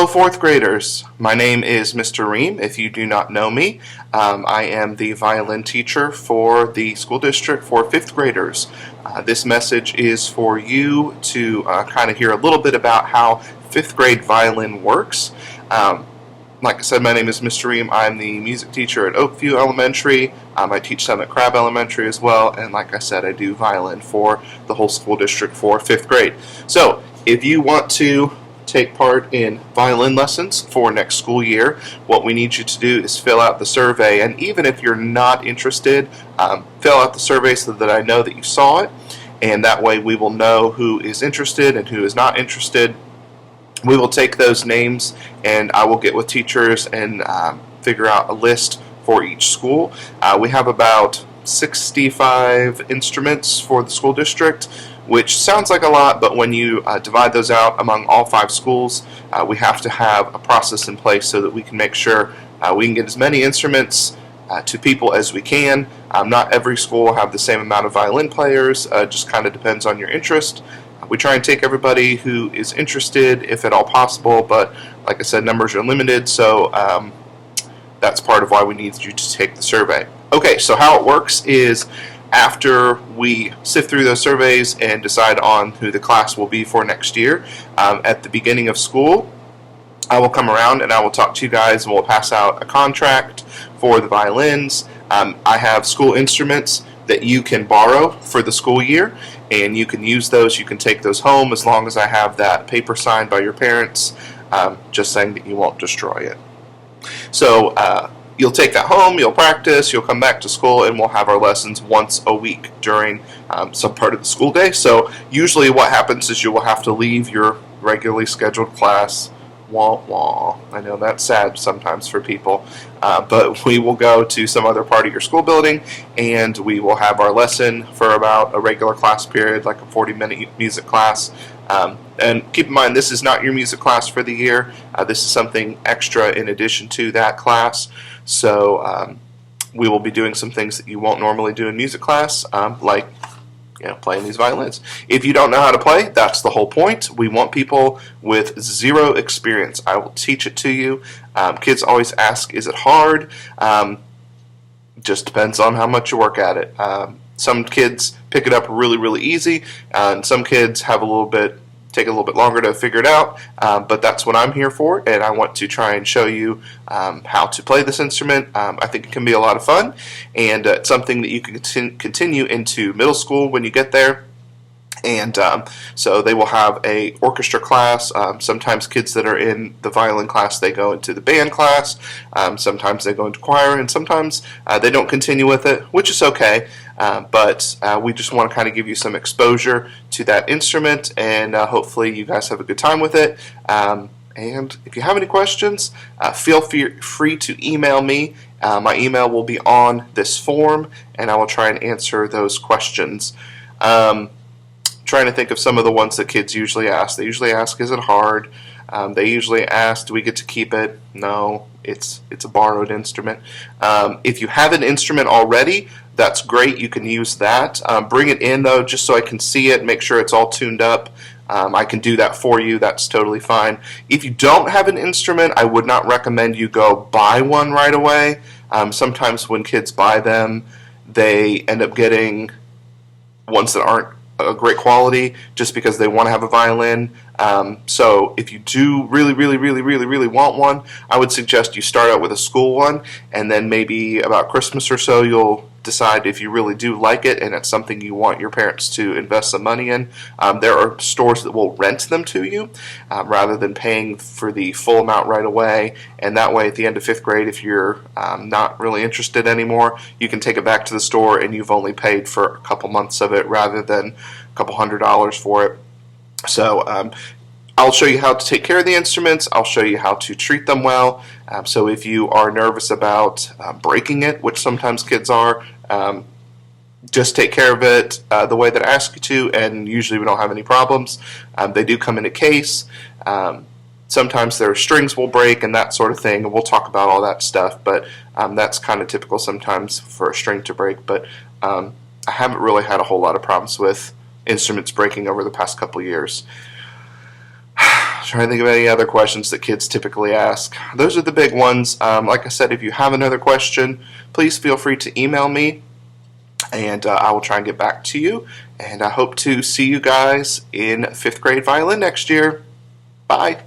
Hello, fourth graders. My name is Mr. Ream. If you do not know me, I am the violin teacher for the school district for fifth graders. This message is for you to kind of hear a little bit about how fifth grade violin works. Like I said, my name is Mr. Ream. I'm the music teacher at Oakview Elementary. I teach some at Crab Elementary as well, and like I said, I do violin for the whole school district for fifth grade. So, if you want to take part in violin lessons for next school year, what we need you to do is fill out the survey, and even if you're not interested, fill out the survey so that I know that you saw it, and that way we will know who is interested and who is not interested. We will take those names and I will get with teachers and figure out a list for each school. We have about 65 instruments for the school district, which sounds like a lot, but when you divide those out among all 5 schools, we have to have a process in place so that we can make sure we can get as many instruments to people as we can. Not every school will have the same amount of violin players, just kind of depends on your interest. We try and take everybody who is interested, if at all possible, but like I said, numbers are limited, so that's part of why we need you to take the survey. Okay, so how it works is after we sift through those surveys and decide on who the class will be for next year, at the beginning of school, I will come around and I will talk to you guys and we'll pass out a contract for the violins. I have school instruments that you can borrow for the school year, and you can use those, you can take those home as long as I have that paper signed by your parents just saying that you won't destroy it. So you'll take that home, you'll practice, you'll come back to school, and we'll have our lessons once a week during some part of the school day. So usually what happens is you will have to leave your regularly scheduled class. Wah, wah. I know that's sad sometimes for people, but we will go to some other part of your school building and we will have our lesson for about a regular class period, like a 40-minute music class. And keep in mind, this is not your music class for the year. This is something extra in addition to that class. So we will be doing some things that you won't normally do in music class, like playing these violins. If you don't know how to play, that's the whole point. We want people with zero experience. I will teach it to you. Kids always ask, is it hard? Just depends on how much you work at it. Some kids pick it up really, really easy, and some kids have take a little bit longer to figure it out, but that's what I'm here for, and I want to try and show you how to play this instrument. I think it can be a lot of fun, and it's something that you can continue into middle school when you get there. And so they will have a orchestra class. Sometimes kids that are in the violin class, they go into the band class. Sometimes they go into choir, and sometimes they don't continue with it, which is okay. But we just want to kind of give you some exposure to that instrument, and hopefully you guys have a good time with it. And if you have any questions, feel free to email me. My email will be on this form, and I will try and answer those questions. Trying to think of some of the ones that kids usually ask. They usually ask, is it hard? They usually ask, do we get to keep it? No, it's a borrowed instrument. If you have an instrument already, that's great. You can use that. Bring it in, though, just so I can see it, make sure it's all tuned up. I can do that for you. That's totally fine. If you don't have an instrument, I would not recommend you go buy one right away. Sometimes when kids buy them, they end up getting ones that aren't a great quality just because they want to have a violin. So if you do really want one, I would suggest you start out with a school one, and then maybe about Christmas or so you'll decide if you really do like it and it's something you want your parents to invest some money in. There are stores that will rent them to you rather than paying for the full amount right away, and that way at the end of 5th grade, if you're not really interested anymore, you can take it back to the store and you've only paid for a couple months of it rather than a couple $100s for it. So I'll show you how to take care of the instruments. I'll show you how to treat them well. So if you are nervous about breaking it, which sometimes kids are, just take care of it the way that I ask you to, and usually we don't have any problems. They do come in a case. Sometimes their strings will break and that sort of thing, and we'll talk about all that stuff, but that's kind of typical sometimes for a string to break. But I haven't really had a whole lot of problems with instruments breaking over the past couple years. Trying to think of any other questions that kids typically ask. Those are the big ones. Like I said, if you have another question, please feel free to email me, and I will try and get back to you. And I hope to see you guys in 5th grade violin next year. Bye.